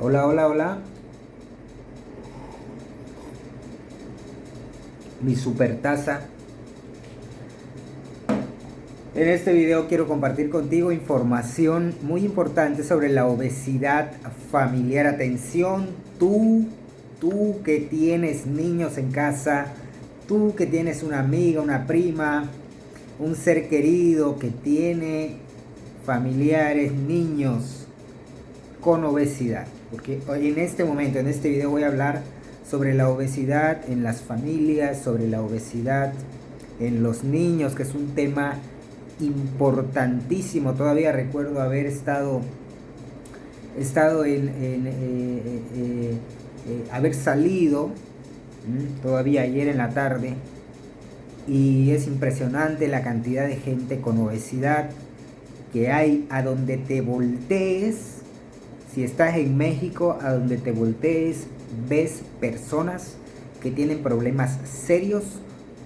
Hola, hola, hola. Mi super taza. En este video quiero compartir contigo información muy importante sobre la obesidad familiar. Atención, tú que tienes niños en casa, tú que tienes una amiga, una prima, un ser querido que tiene familiares, niños con obesidad. Porque hoy en este momento, en este video voy a hablar sobre la obesidad en las familias, sobre la obesidad en los niños, que es un tema importantísimo. Todavía recuerdo haber estado haber salido todavía ayer en la tarde, y es impresionante la cantidad de gente con obesidad que hay a donde te voltees. Si estás en México, a donde te voltees, ves personas que tienen problemas serios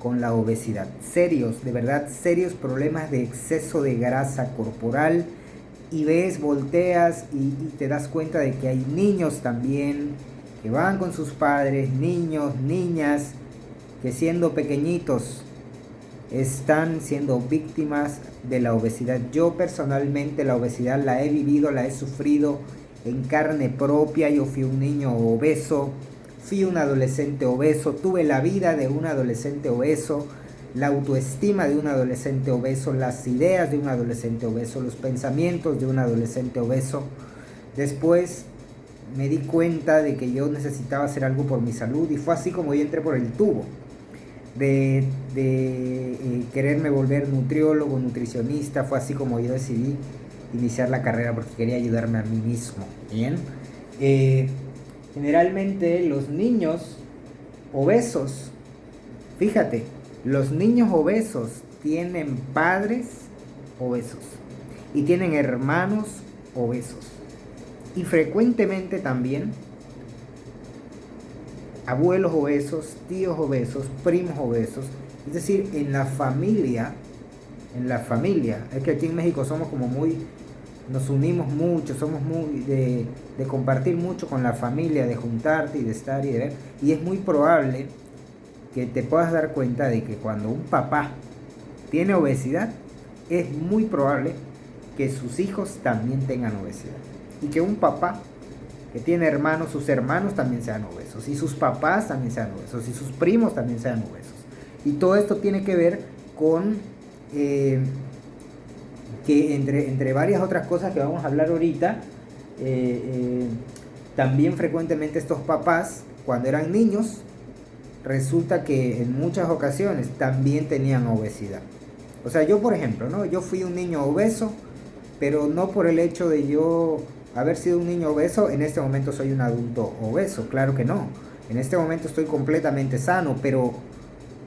con la obesidad. Serios, de verdad, serios problemas de exceso de grasa corporal. Y ves, volteas y te das cuenta de que hay niños también que van con sus padres, niños, niñas, que siendo pequeñitos están siendo víctimas de la obesidad. Yo personalmente la obesidad la he vivido, la he sufrido en carne propia. Yo fui un niño obeso, fui un adolescente obeso, tuve la vida de un adolescente obeso, la autoestima de un adolescente obeso, las ideas de un adolescente obeso, los pensamientos de un adolescente obeso. Después me di cuenta de que yo necesitaba hacer algo por mi salud, y fue así como yo entré por el tubo de quererme volver nutriólogo, nutricionista. Fue así como yo decidí iniciar la carrera, porque quería ayudarme a mí mismo. Bien. Generalmente los niños obesos, fíjate, los niños obesos tienen padres obesos y tienen hermanos obesos, y frecuentemente también abuelos obesos, tíos obesos, primos obesos. Es decir, en la familia, es que aquí en México somos como muy, nos unimos mucho, somos muy de compartir mucho con la familia, de juntarte y de estar y de ver. Y es muy probable que te puedas dar cuenta de que cuando un papá tiene obesidad, es muy probable que sus hijos también tengan obesidad. Y que un papá que tiene hermanos, sus hermanos también sean obesos, y sus papás también sean obesos, y sus primos también sean obesos. Y todo esto tiene que ver con que entre varias otras cosas que vamos a hablar ahorita, también frecuentemente estos papás, cuando eran niños, resulta que en muchas ocasiones también tenían obesidad. O sea, yo por ejemplo, ¿no? Yo fui un niño obeso, pero no por el hecho de yo haber sido un niño obeso, en este momento soy un adulto obeso. Claro que no. En este momento estoy completamente sano, pero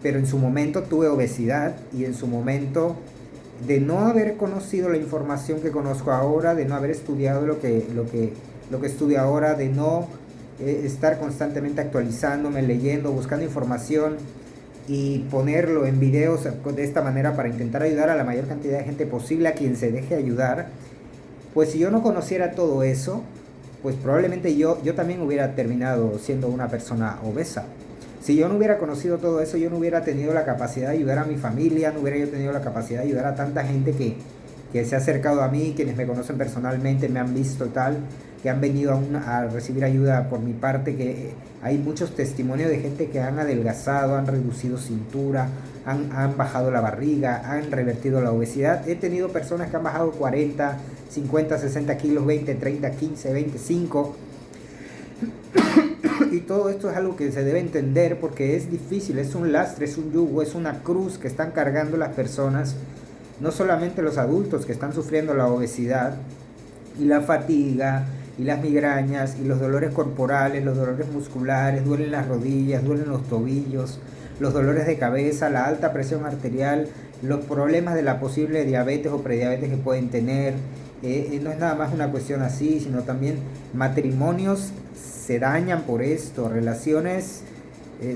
en su momento tuve obesidad, y en su momento, de no haber conocido la información que conozco ahora, de no haber estudiado lo que estudio ahora, de no estar constantemente actualizándome, leyendo, buscando información y ponerlo en videos de esta manera para intentar ayudar a la mayor cantidad de gente posible, a quien se deje ayudar. Pues si yo no conociera todo eso, pues probablemente yo también hubiera terminado siendo una persona obesa. Si yo no hubiera conocido todo eso, yo no hubiera tenido la capacidad de ayudar a mi familia, no hubiera yo tenido la capacidad de ayudar a tanta gente que se ha acercado a mí, quienes me conocen personalmente, me han visto tal, que han venido a recibir ayuda por mi parte, que hay muchos testimonios de gente que han adelgazado, han reducido cintura, han bajado la barriga, han revertido la obesidad. He tenido personas que han bajado 40, 50, 60 kilos, 20, 30, 15, 25. Y todo esto es algo que se debe entender, porque es difícil, es un lastre, es un yugo, es una cruz que están cargando las personas, no solamente los adultos que están sufriendo la obesidad y la fatiga y las migrañas y los dolores corporales, los dolores musculares, duelen las rodillas, duelen los tobillos, los dolores de cabeza, la alta presión arterial, los problemas de la posible diabetes o prediabetes que pueden tener. No es nada más una cuestión así, sino también matrimonios se dañan por esto, relaciones,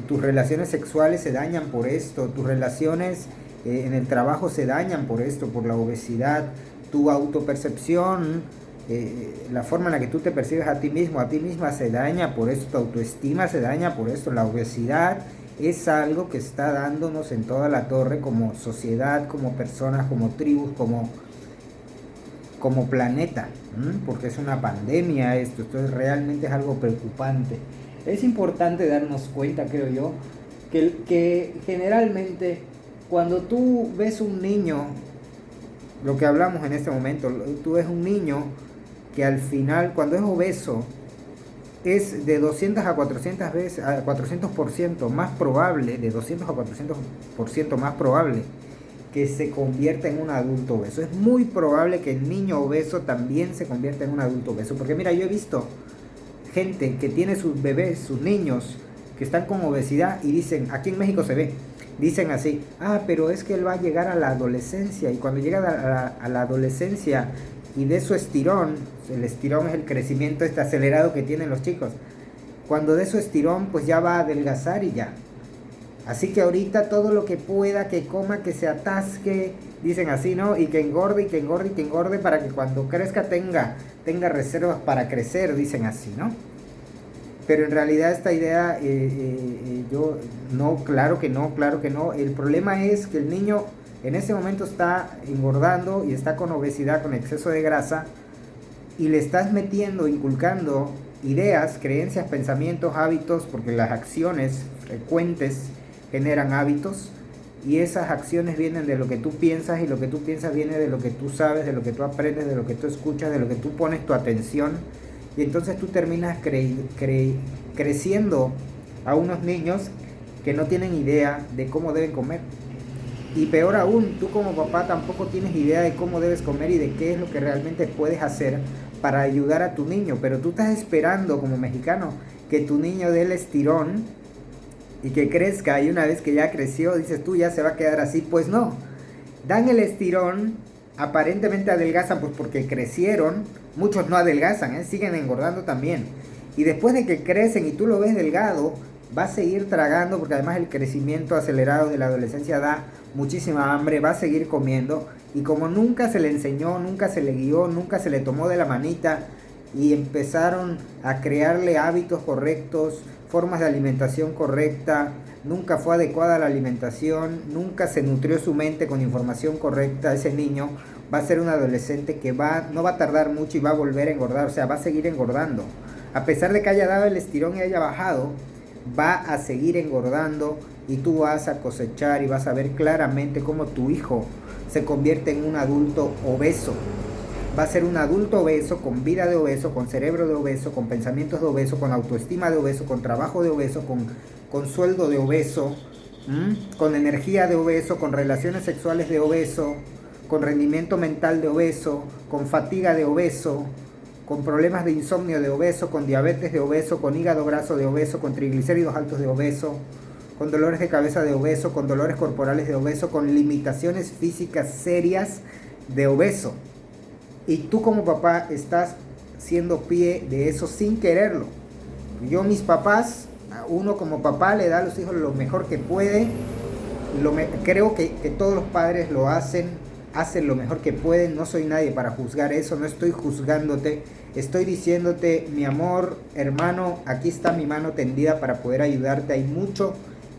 tus relaciones sexuales se dañan por esto, tus relaciones en el trabajo se dañan por esto, por la obesidad, tu autopercepción la forma en la que tú te percibes a ti mismo, a ti misma se daña por eso, tu autoestima se daña por eso. La obesidad es algo que está dándonos en toda la torre como sociedad, como personas, como tribus, como planeta, porque es una pandemia esto, entonces realmente es algo preocupante. Es importante darnos cuenta, creo yo, que generalmente cuando tú ves un niño, lo que hablamos en este momento, tú ves un niño que al final, cuando es obeso, es de 200 a 400 veces, a 400% más probable, de 200 a 400% más probable que se convierta en un adulto obeso. Es muy probable que el niño obeso también se convierta en un adulto obeso. Porque mira, yo he visto gente que tiene sus bebés, sus niños, que están con obesidad y dicen, aquí en México se ve, dicen así, pero es que él va a llegar a la adolescencia, y cuando llega a la adolescencia y de su estirón, el estirón es el crecimiento acelerado que tienen los chicos, cuando de su estirón pues ya va a adelgazar y ya. Así que ahorita todo lo que pueda, que coma, que se atasque, dicen así, ¿no? Y que engorde, y que engorde, y que engorde para que cuando crezca tenga reservas para crecer, dicen así, ¿no? Pero en realidad esta idea, yo, no, claro que no, claro que no. El problema es que el niño en ese momento está engordando y está con obesidad, con exceso de grasa, y le estás metiendo, inculcando ideas, creencias, pensamientos, hábitos, porque las acciones frecuentes generan hábitos, y esas acciones vienen de lo que tú piensas, y lo que tú piensas viene de lo que tú sabes, de lo que tú aprendes, de lo que tú escuchas, de lo que tú pones tu atención, y entonces tú terminas creciendo a unos niños que no tienen idea de cómo deben comer. Y peor aún, tú como papá tampoco tienes idea de cómo debes comer y de qué es lo que realmente puedes hacer para ayudar a tu niño, pero tú estás esperando como mexicano que tu niño dé el estirón y que crezca, y una vez que ya creció, dices tú, ya se va a quedar así. Pues no, dan el estirón, aparentemente adelgazan pues porque crecieron, muchos no adelgazan, siguen engordando también, y después de que crecen y tú lo ves delgado, va a seguir tragando, porque además el crecimiento acelerado de la adolescencia da muchísima hambre, va a seguir comiendo, y como nunca se le enseñó, nunca se le guió, nunca se le tomó de la manita y empezaron a crearle hábitos correctos, formas de alimentación correcta, nunca fue adecuada la alimentación, nunca se nutrió su mente con información correcta, ese niño va a ser un adolescente que no va a tardar mucho y va a volver a engordar, o sea, va a seguir engordando. A pesar de que haya dado el estirón y haya bajado, va a seguir engordando, y tú vas a cosechar y vas a ver claramente cómo tu hijo se convierte en un adulto obeso. Va a ser un adulto obeso, con vida de obeso, con cerebro de obeso, con pensamientos de obeso, con autoestima de obeso, con trabajo de obeso, con sueldo de obeso, con energía de obeso, con relaciones sexuales de obeso, con rendimiento mental de obeso, con fatiga de obeso, con problemas de insomnio de obeso, con diabetes de obeso, con hígado graso de obeso, con triglicéridos altos de obeso, con dolores de cabeza de obeso, con dolores corporales de obeso, con limitaciones físicas serias de obeso. Y tú como papá estás siendo pie de eso sin quererlo. Yo, mis papás, uno como papá le da a los hijos lo mejor que puede. Creo que todos los padres lo hacen lo mejor que pueden. No soy nadie para juzgar eso, no estoy juzgándote. Estoy diciéndote, mi amor, hermano, aquí está mi mano tendida para poder ayudarte. Hay mucho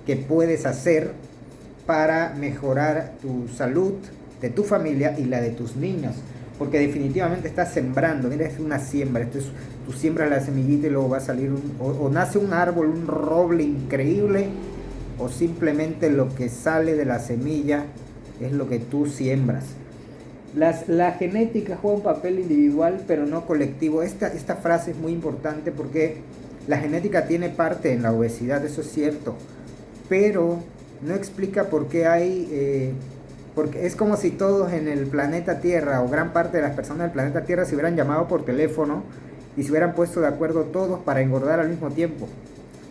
que puedes hacer para mejorar tu salud, de tu familia y la de tus niños. Porque definitivamente estás sembrando. Mira, es una siembra. Tú siembras la semillita y luego va a salir o nace un árbol, un roble increíble, o simplemente lo que sale de la semilla es lo que tú siembras. La genética juega un papel individual pero no colectivo. Esta frase es muy importante porque la genética tiene parte en la obesidad, eso es cierto, pero no explica por qué hay... porque es como si todos en el planeta Tierra, o gran parte de las personas del planeta Tierra, se hubieran llamado por teléfono y se hubieran puesto de acuerdo todos para engordar al mismo tiempo.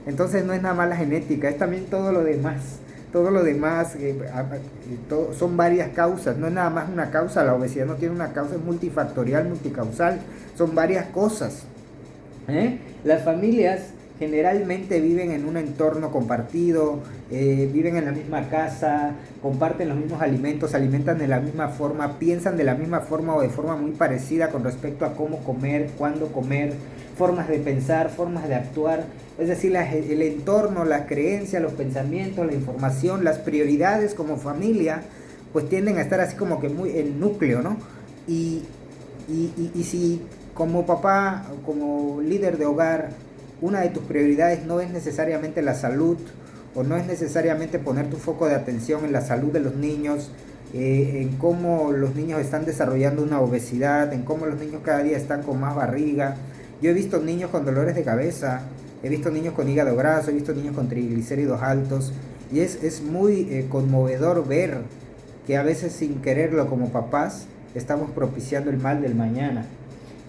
Entonces no es nada más la genética, es también todo lo demás. Todo lo demás son varias causas, no es nada más una causa. La obesidad no tiene una causa, es multifactorial, multicausal, son varias cosas. Las familias generalmente viven en un entorno compartido, viven en la misma casa, comparten los mismos alimentos, se alimentan de la misma forma, piensan de la misma forma o de forma muy parecida con respecto a cómo comer, cuándo comer, formas de pensar, formas de actuar. Es decir, el entorno, las creencias, los pensamientos, la información, las prioridades como familia, pues tienden a estar así como que muy el núcleo, ¿no? Y si como papá o como líder de hogar, una de tus prioridades no es necesariamente la salud, o no es necesariamente poner tu foco de atención en la salud de los niños, en cómo los niños están desarrollando una obesidad, en cómo los niños cada día están con más barriga. Yo he visto niños con dolores de cabeza, he visto niños con hígado graso, he visto niños con triglicéridos altos, y es muy conmovedor ver que a veces sin quererlo como papás estamos propiciando el mal del mañana,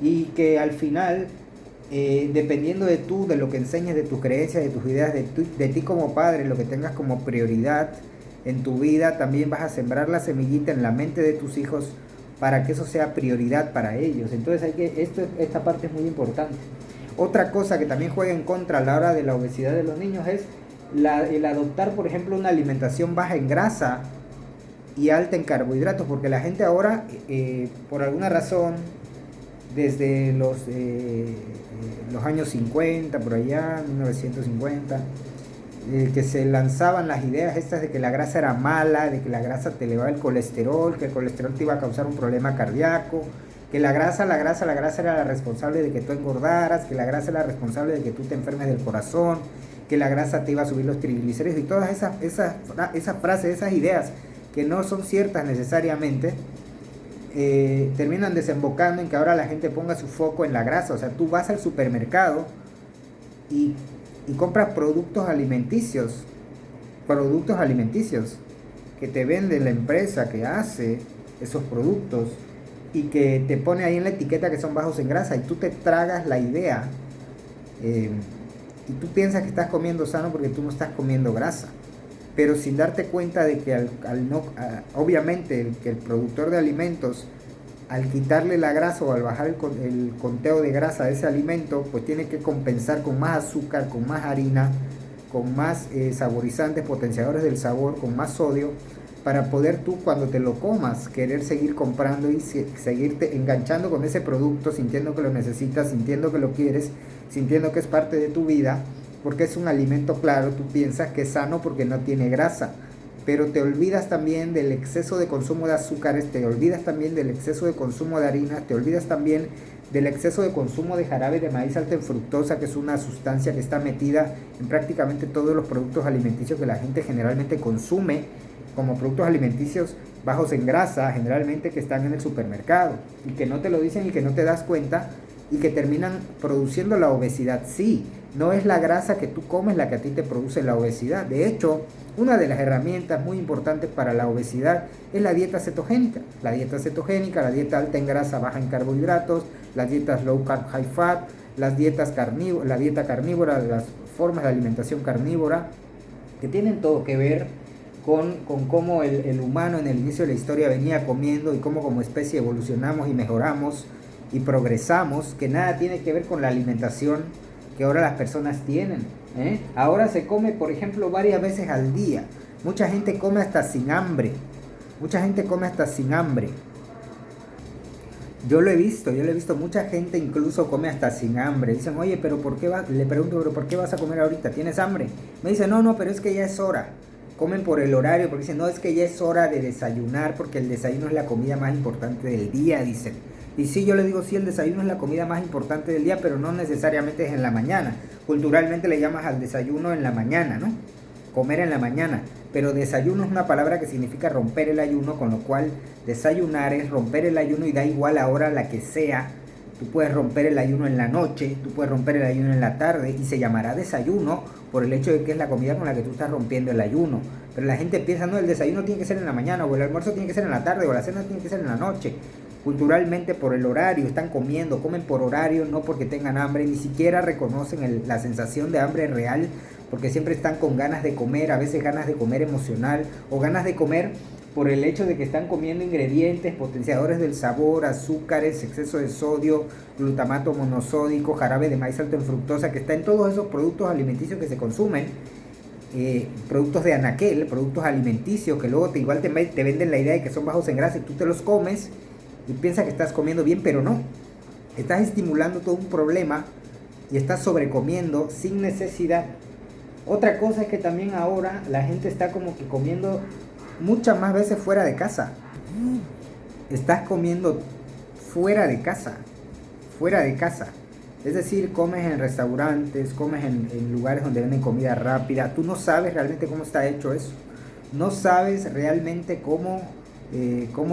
y que al final, dependiendo de tú, de lo que enseñes, de tus creencias, de tus ideas, de ti como padre, lo que tengas como prioridad en tu vida, también vas a sembrar la semillita en la mente de tus hijos para que eso sea prioridad para ellos. Entonces esta parte es muy importante. Otra cosa que también juega en contra a la hora de la obesidad de los niños es el adoptar, por ejemplo, una alimentación baja en grasa y alta en carbohidratos, porque la gente ahora, por alguna razón, desde los años 50, por allá, 1950, que se lanzaban las ideas estas de que la grasa era mala, de que la grasa te elevaba el colesterol, que el colesterol te iba a causar un problema cardíaco, que la grasa era la responsable de que tú engordaras, que la grasa era responsable de que tú te enfermes del corazón, que la grasa te iba a subir los triglicéridos, y todas esas frases, esas ideas que no son ciertas necesariamente, terminan desembocando en que ahora la gente ponga su foco en la grasa. O sea, tú vas al supermercado y compras productos alimenticios que te vende la empresa que hace esos productos, y que te pone ahí en la etiqueta que son bajos en grasa, y tú te tragas la idea, y tú piensas que estás comiendo sano porque tú no estás comiendo grasa, pero sin darte cuenta de que obviamente el productor de alimentos, al quitarle la grasa o al bajar el conteo de grasa de ese alimento, pues tiene que compensar con más azúcar, con más harina, con más saborizantes, potenciadores del sabor, con más sodio, para poder tú, cuando te lo comas, querer seguir comprando y seguirte enganchando con ese producto, sintiendo que lo necesitas, sintiendo que lo quieres, sintiendo que es parte de tu vida, porque es un alimento. Claro, tú piensas que es sano porque no tiene grasa, pero te olvidas también del exceso de consumo de azúcares, te olvidas también del exceso de consumo de harinas, te olvidas también del exceso de consumo de jarabe de maíz alto en fructosa, que es una sustancia que está metida en prácticamente todos los productos alimenticios que la gente generalmente consume como productos alimenticios bajos en grasa, generalmente, que están en el supermercado, y que no te lo dicen y que no te das cuenta, y que terminan produciendo la obesidad. Sí, no es la grasa que tú comes la que a ti te produce la obesidad. De hecho, una de las herramientas muy importantes para la obesidad es la dieta cetogénica. La dieta cetogénica, la dieta alta en grasa, baja en carbohidratos, las dietas low carb, high fat, las dietas la dieta carnívora, las formas de alimentación carnívora, que tienen todo que ver con cómo el humano en el inicio de la historia venía comiendo, y cómo como especie evolucionamos y mejoramos y progresamos, que nada tiene que ver con la alimentación que ahora las personas tienen. Ahora se come, por ejemplo, varias veces al día. Mucha gente come hasta sin hambre. Yo lo he visto, mucha gente incluso come hasta sin hambre. Dicen, oye, pero ¿por qué le pregunto, pero ¿por qué vas a comer ahorita? ¿Tienes hambre? Me dicen, no, pero es que ya es hora. Comen por el horario, porque dicen, no, es que ya es hora de desayunar, porque el desayuno es la comida más importante del día, dicen. Y sí, yo le digo, sí, el desayuno es la comida más importante del día, pero no necesariamente es en la mañana. Culturalmente le llamas al desayuno en la mañana, ¿no? Comer en la mañana. Pero desayuno es una palabra que significa romper el ayuno, con lo cual desayunar es romper el ayuno, y da igual la hora la que sea. Tú puedes romper el ayuno en la noche, tú puedes romper el ayuno en la tarde, y se llamará desayuno por el hecho de que es la comida con la que tú estás rompiendo el ayuno. Pero la gente piensa, no, el desayuno tiene que ser en la mañana, o el almuerzo tiene que ser en la tarde, o la cena tiene que ser en la noche. Culturalmente, por el horario, están comen por horario, no porque tengan hambre, ni siquiera reconocen la sensación de hambre real, porque siempre están con ganas de comer, a veces ganas de comer emocional, o ganas de comer por el hecho de que están comiendo ingredientes, potenciadores del sabor, azúcares, exceso de sodio, glutamato monosódico, jarabe de maíz alto en fructosa, que está en todos esos productos alimenticios que se consumen, productos de anaquel, productos alimenticios, que luego igual te venden la idea de que son bajos en grasa y tú te los comes y piensas que estás comiendo bien, pero no. Estás estimulando todo un problema y estás sobrecomiendo sin necesidad. Otra cosa es que también ahora la gente está como que comiendo muchas más veces fuera de casa. Estás comiendo fuera de casa. Fuera de casa. Es decir, comes en restaurantes, comes en lugares donde venden comida rápida. Tú no sabes realmente cómo está hecho eso. No sabes realmente cómo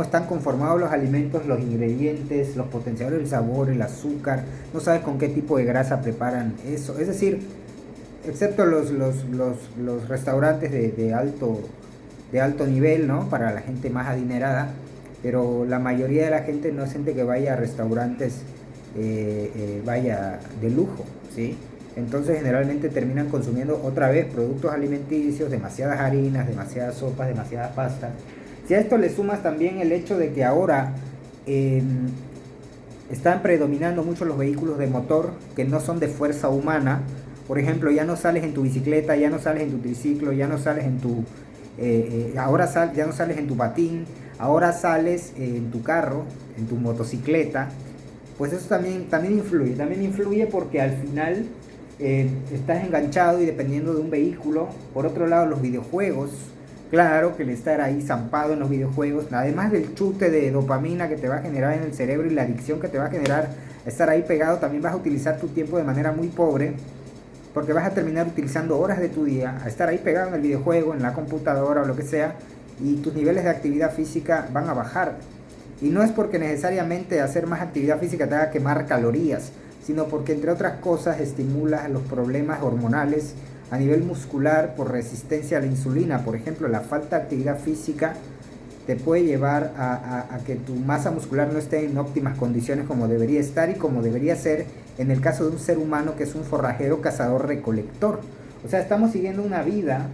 están conformados los alimentos, los ingredientes, los potenciadores del sabor, el azúcar. No sabes con qué tipo de grasa preparan eso. Es decir, excepto los restaurantes de alto nivel, ¿no? Para la gente más adinerada. Pero la mayoría de la gente no es gente que vaya a restaurantes vaya de lujo, ¿sí? Entonces generalmente terminan consumiendo otra vez productos alimenticios, demasiadas harinas, demasiadas sopas, demasiadas pastas. Si a esto le sumas también el hecho de que ahora están predominando mucho los vehículos de motor que no son de fuerza humana. Por ejemplo, ya no sales en tu bicicleta, ya no sales en tu triciclo, ya no sales en tu ya no sales en tu patín, ahora sales en tu carro, en tu motocicleta. Pues eso también influye porque al final estás enganchado y dependiendo de un vehículo. Por otro lado, los videojuegos, claro que el estar ahí zampado en los videojuegos, además del chute de dopamina que te va a generar en el cerebro y la adicción que te va a generar estar ahí pegado, también vas a utilizar tu tiempo de manera muy pobre, porque vas a terminar utilizando horas de tu día a estar ahí pegado en el videojuego, en la computadora o lo que sea, y tus niveles de actividad física van a bajar. Y no es porque necesariamente hacer más actividad física te haga quemar calorías, sino porque entre otras cosas estimula los problemas hormonales a nivel muscular por resistencia a la insulina. Por ejemplo, la falta de actividad física te puede llevar a que tu masa muscular no esté en óptimas condiciones como debería estar y como debería ser en el caso de un ser humano que es un forrajero, cazador, recolector. O sea, estamos siguiendo una vida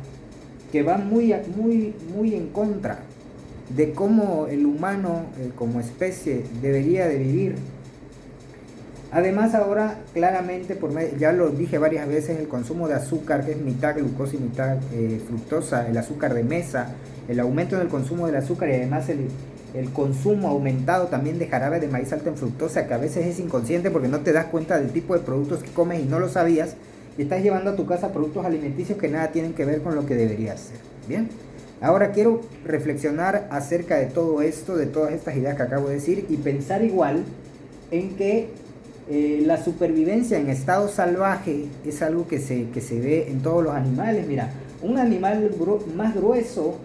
que va muy en contra de cómo el humano como especie debería de vivir. Además ahora claramente, ya lo dije varias veces, el consumo de azúcar, que es mitad glucosa y mitad fructosa, el azúcar de mesa, el aumento del consumo del azúcar y además el consumo aumentado también de jarabe de maíz alto en fructosa, que a veces es inconsciente porque no te das cuenta del tipo de productos que comes y no lo sabías, y estás llevando a tu casa productos alimenticios que nada tienen que ver con lo que debería ser. Bien. Ahora quiero reflexionar acerca de todo esto, de todas estas ideas que acabo de decir y pensar igual en que la supervivencia en estado salvaje es algo que se ve en todos los animales. Mira, un animal más grueso,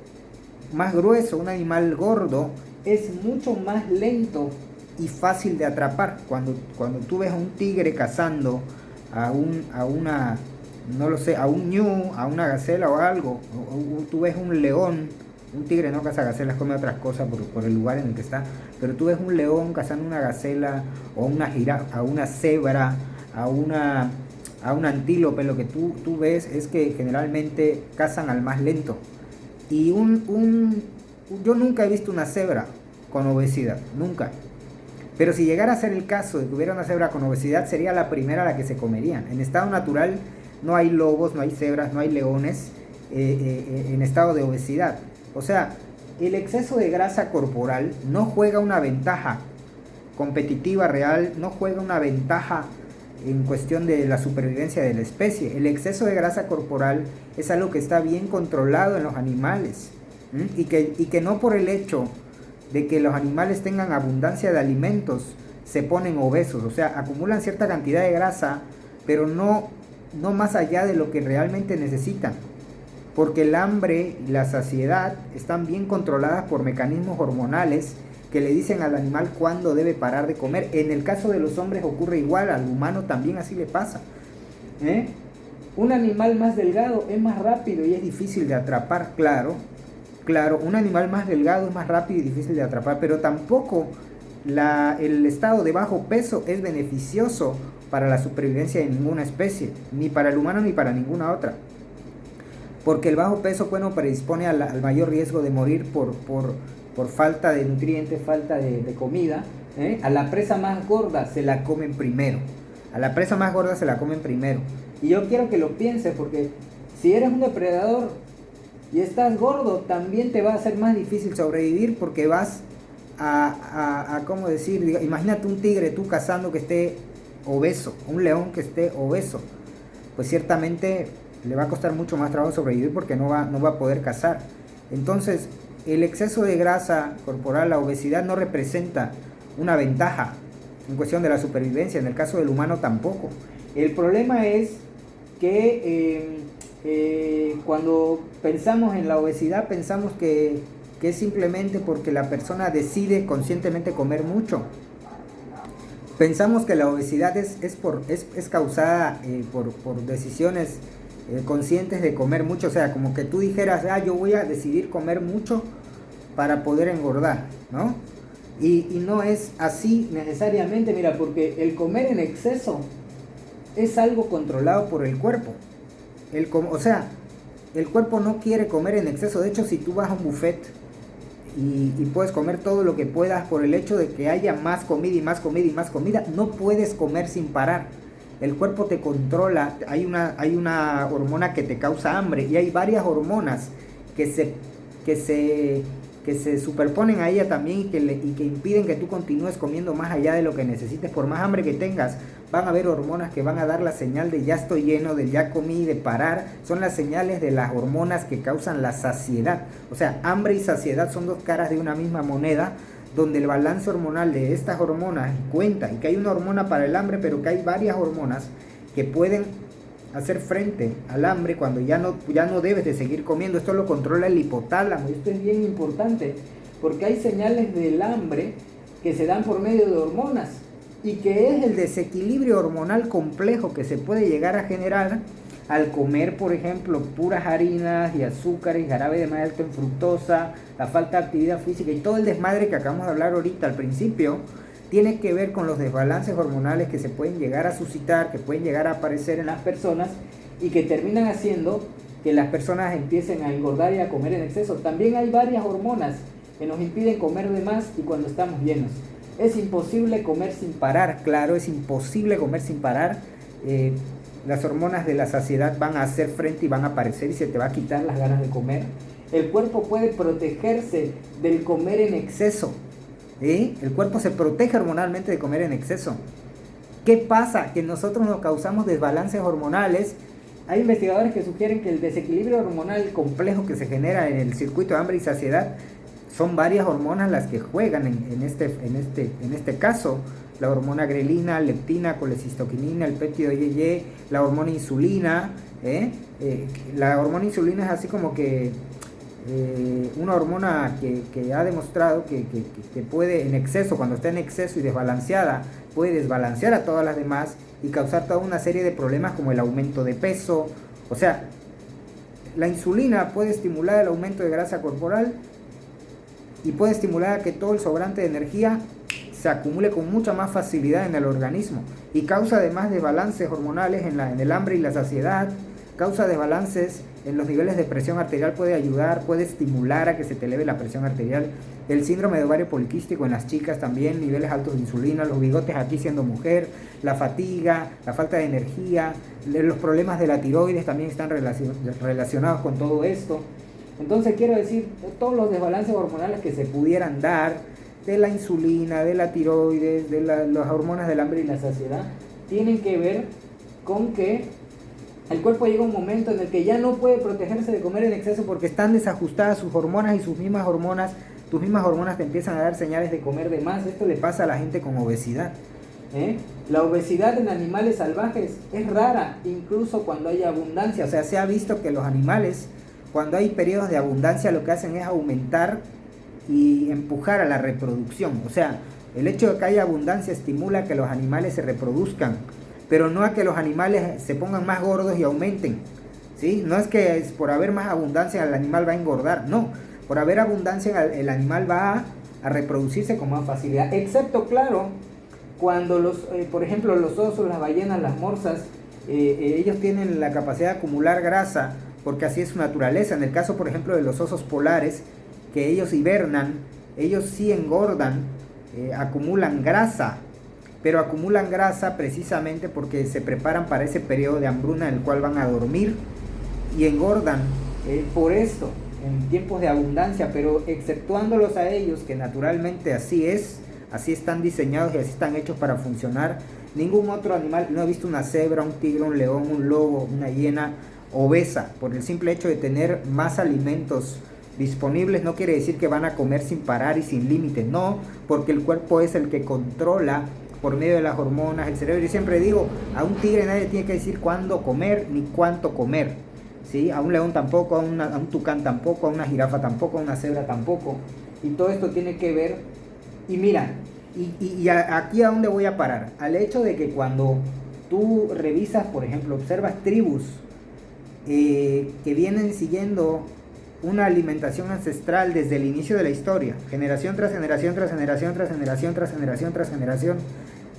un animal gordo, es mucho más lento y fácil de atrapar. Cuando tú ves a un tigre cazando a un ñu, a una gacela o algo, o tú ves un león, un tigre no caza gacelas, come otras cosas por el lugar en el que está, pero tú ves un león cazando una gacela o a una cebra, a un antílope, lo que tú ves es que generalmente cazan al más lento. Y yo nunca he visto una cebra con obesidad, nunca. Pero si llegara a ser el caso de que hubiera una cebra con obesidad, sería la primera a la que se comerían. En estado natural no hay lobos, no hay cebras, no hay leones en estado de obesidad. O sea, el exceso de grasa corporal no juega una ventaja competitiva real, no juega una ventaja en cuestión de la supervivencia de la especie. El exceso de grasa corporal es algo que está bien controlado en los animales, y que no por el hecho de que los animales tengan abundancia de alimentos se ponen obesos. O sea, acumulan cierta cantidad de grasa, pero no más allá de lo que realmente necesitan, porque el hambre y la saciedad están bien controladas por mecanismos hormonales que le dicen al animal cuándo debe parar de comer. En el caso de los hombres ocurre igual, al humano también así le pasa. Un animal más delgado es más rápido y es difícil de atrapar, claro, un animal más delgado es más rápido y difícil de atrapar, pero tampoco el estado de bajo peso es beneficioso para la supervivencia de ninguna especie, ni para el humano ni para ninguna otra. porque el bajo peso, bueno, predispone al mayor riesgo de morir por falta de nutrientes, falta de comida. A la presa más gorda se la comen primero. A la presa más gorda se la comen primero. Y yo quiero que lo pienses, porque si eres un depredador y estás gordo, también te va a ser más difícil sobrevivir, porque vas ¿cómo decir? Imagínate un tigre tú cazando que esté obeso, un león que esté obeso. Pues ciertamente le va a costar mucho más trabajo sobrevivir, porque no va a poder cazar. Entonces, el exceso de grasa corporal, la obesidad, no representa una ventaja en cuestión de la supervivencia. En el caso del humano tampoco. El problema es que cuando pensamos en la obesidad, pensamos que es simplemente porque la persona decide conscientemente comer mucho. Pensamos que la obesidad es causada por decisiones conscientes de comer mucho. O sea, como que tú dijeras, yo voy a decidir comer mucho para poder engordar, ¿no? Y no es así necesariamente, mira, porque el comer en exceso es algo controlado por el cuerpo. O sea, el cuerpo no quiere comer en exceso. De hecho, si tú vas a un buffet y puedes comer todo lo que puedas, por el hecho de que haya más comida y más comida y más comida, no puedes comer sin parar. El cuerpo te controla. Hay una hormona que te causa hambre, y hay varias hormonas que se superponen a ella también, y que impiden que tú continúes comiendo más allá de lo que necesites. Por más hambre que tengas, van a haber hormonas que van a dar la señal de ya estoy lleno, de ya comí, de parar. Son las señales de las hormonas que causan la saciedad. O sea, hambre y saciedad son dos caras de una misma moneda, donde el balance hormonal de estas hormonas cuenta, y que hay una hormona para el hambre, pero que hay varias hormonas que pueden hacer frente al hambre cuando ya no debes de seguir comiendo. Esto lo controla el hipotálamo, y esto es bien importante, porque hay señales del hambre que se dan por medio de hormonas, y que es el desequilibrio hormonal complejo que se puede llegar a generar al comer, por ejemplo, puras harinas y azúcares, jarabe de maíz alto en fructosa, la falta de actividad física y todo el desmadre que acabamos de hablar ahorita al principio. Tiene que ver con los desbalances hormonales que se pueden llegar a suscitar, que pueden llegar a aparecer en las personas, y que terminan haciendo que las personas empiecen a engordar y a comer en exceso. También hay varias hormonas que nos impiden comer de más y cuando estamos llenos. Es imposible comer sin parar, claro, es imposible comer sin parar. Las hormonas de la saciedad van a hacer frente y van a aparecer, y se te va a quitar las ganas de comer. El cuerpo puede protegerse del comer en exceso. El cuerpo se protege hormonalmente de comer en exceso. ¿Qué pasa? Que nosotros nos causamos desbalances hormonales. Hay investigadores que sugieren que el desequilibrio hormonal complejo que se genera en el circuito de hambre y saciedad son varias hormonas las que juegan en este caso. La hormona grelina, leptina, colecistoquinina, el péptido IgE, la hormona insulina. La hormona insulina es así como que una hormona que ha demostrado que puede en exceso, cuando está en exceso y desbalanceada, puede desbalancear a todas las demás y causar toda una serie de problemas como el aumento de peso. O sea, la insulina puede estimular el aumento de grasa corporal y puede estimular a que todo el sobrante de energía se acumule con mucha más facilidad en el organismo, y causa además desbalances hormonales en el hambre y la saciedad, causa desbalances en los niveles de presión arterial, puede ayudar, puede estimular a que se te eleve la presión arterial. El síndrome de ovario poliquístico en las chicas también, niveles altos de insulina, los bigotes aquí siendo mujer, la fatiga, la falta de energía, los problemas de la tiroides también están relacionados con todo esto. Entonces quiero decir, todos los desbalances hormonales que se pudieran dar, de la insulina, de la tiroides, de las hormonas del hambre y la saciedad, tienen que ver con que el cuerpo llega a un momento en el que ya no puede protegerse de comer en exceso porque están desajustadas sus hormonas, y tus mismas hormonas te empiezan a dar señales de comer de más. Esto le pasa a la gente con obesidad. La obesidad en animales salvajes es rara, incluso cuando hay abundancia. O sea, se ha visto que los animales, cuando hay periodos de abundancia, lo que hacen es aumentar y empujar a la reproducción. O sea, el hecho de que haya abundancia estimula que los animales se reproduzcan, pero no a que los animales se pongan más gordos y aumenten, ¿sí? No es que por haber más abundancia el animal va a engordar, no. Por haber abundancia el animal va a reproducirse con más facilidad, excepto, claro, cuando por ejemplo, los osos, las ballenas, las morsas, ellos tienen la capacidad de acumular grasa porque así es su naturaleza. En el caso, por ejemplo, de los osos polares, que ellos hibernan, ellos sí engordan, acumulan grasa, pero acumulan grasa precisamente porque se preparan para ese periodo de hambruna en el cual van a dormir y engordan por esto, en tiempos de abundancia, pero exceptuándolos a ellos, que naturalmente así es, así están diseñados y así están hechos para funcionar. Ningún otro animal, no he visto una cebra, un tigre, un león, un lobo, una hiena obesa, por el simple hecho de tener más alimentos disponibles. No quiere decir que van a comer sin parar y sin límite, no, porque el cuerpo es el que controla por medio de las hormonas el cerebro. Yo siempre digo, a un tigre nadie tiene que decir cuándo comer ni cuánto comer, ¿sí? A un león tampoco, a un tucán tampoco, a una jirafa tampoco, a una cebra tampoco, y todo esto tiene que ver. Y mira, aquí a dónde voy a parar, al hecho de que cuando tú revisas, por ejemplo, observas tribus que vienen siguiendo una alimentación ancestral desde el inicio de la historia, generación tras generación, tras generación, tras generación, tras generación, tras generación,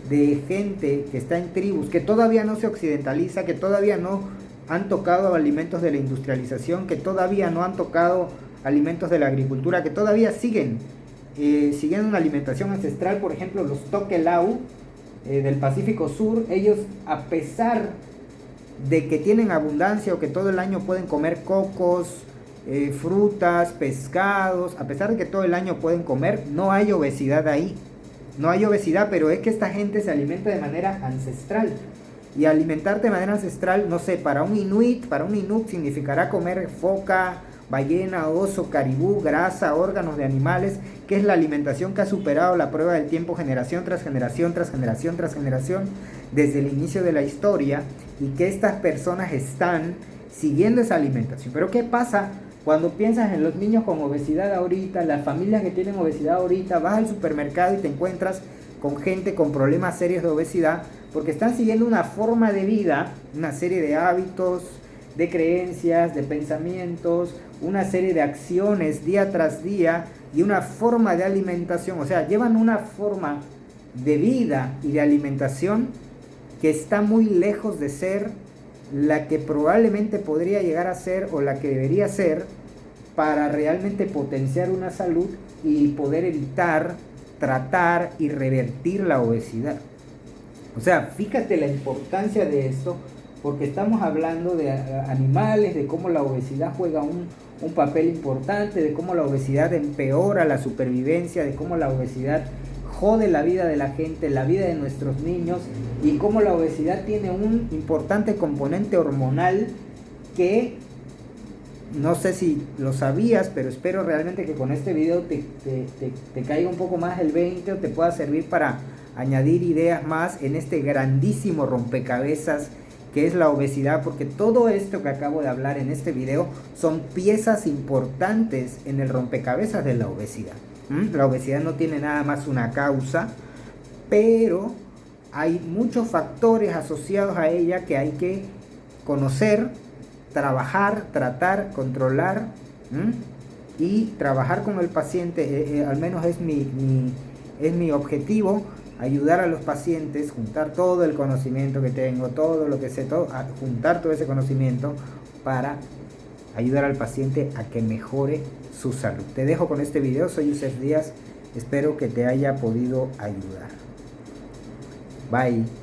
de gente que está en tribus, que todavía no se occidentaliza, que todavía no han tocado alimentos de la industrialización, que todavía no han tocado alimentos de la agricultura, que todavía siguen siguiendo una alimentación ancestral. Por ejemplo, los Tokelau del Pacífico Sur, ellos, a pesar de que tienen abundancia o que todo el año pueden comer cocos, frutas, pescados, a pesar de que todo el año pueden comer, no hay obesidad ahí. No hay obesidad, pero es que esta gente se alimenta de manera ancestral. Y alimentarte de manera ancestral, no sé, para un inuit significará comer foca, ballena, oso, caribú, grasa, órganos de animales, que es la alimentación que ha superado la prueba del tiempo generación tras generación, tras generación, tras generación, desde el inicio de la historia, y que estas personas están siguiendo esa alimentación. Pero ¿qué pasa cuando piensas en los niños con obesidad ahorita, las familias que tienen obesidad ahorita? Vas al supermercado y te encuentras con gente con problemas serios de obesidad, porque están siguiendo una forma de vida, una serie de hábitos, de creencias, de pensamientos, una serie de acciones día tras día y una forma de alimentación. O sea, llevan una forma de vida y de alimentación que está muy lejos de ser la que probablemente podría llegar a ser o la que debería ser para realmente potenciar una salud y poder evitar, tratar y revertir la obesidad. O sea, fíjate la importancia de esto, porque estamos hablando de animales, de cómo la obesidad juega un papel importante, de cómo la obesidad empeora la supervivencia, de cómo la obesidad jode la vida de la gente, la vida de nuestros niños, y cómo la obesidad tiene un importante componente hormonal que no sé si lo sabías, pero espero realmente que con este video te caiga un poco más el 20 o te pueda servir para añadir ideas más en este grandísimo rompecabezas que es la obesidad, porque todo esto que acabo de hablar en este video son piezas importantes en el rompecabezas de la obesidad. La obesidad no tiene nada más una causa, pero hay muchos factores asociados a ella que hay que conocer, trabajar, tratar, controlar, y trabajar con el paciente. Al menos es mi objetivo, ayudar a los pacientes, juntar todo el conocimiento que tengo, todo lo que sé, juntar todo ese conocimiento para ayudar al paciente a que mejore su salud. Te dejo con este video, soy Yusef Díaz, espero que te haya podido ayudar. Bye.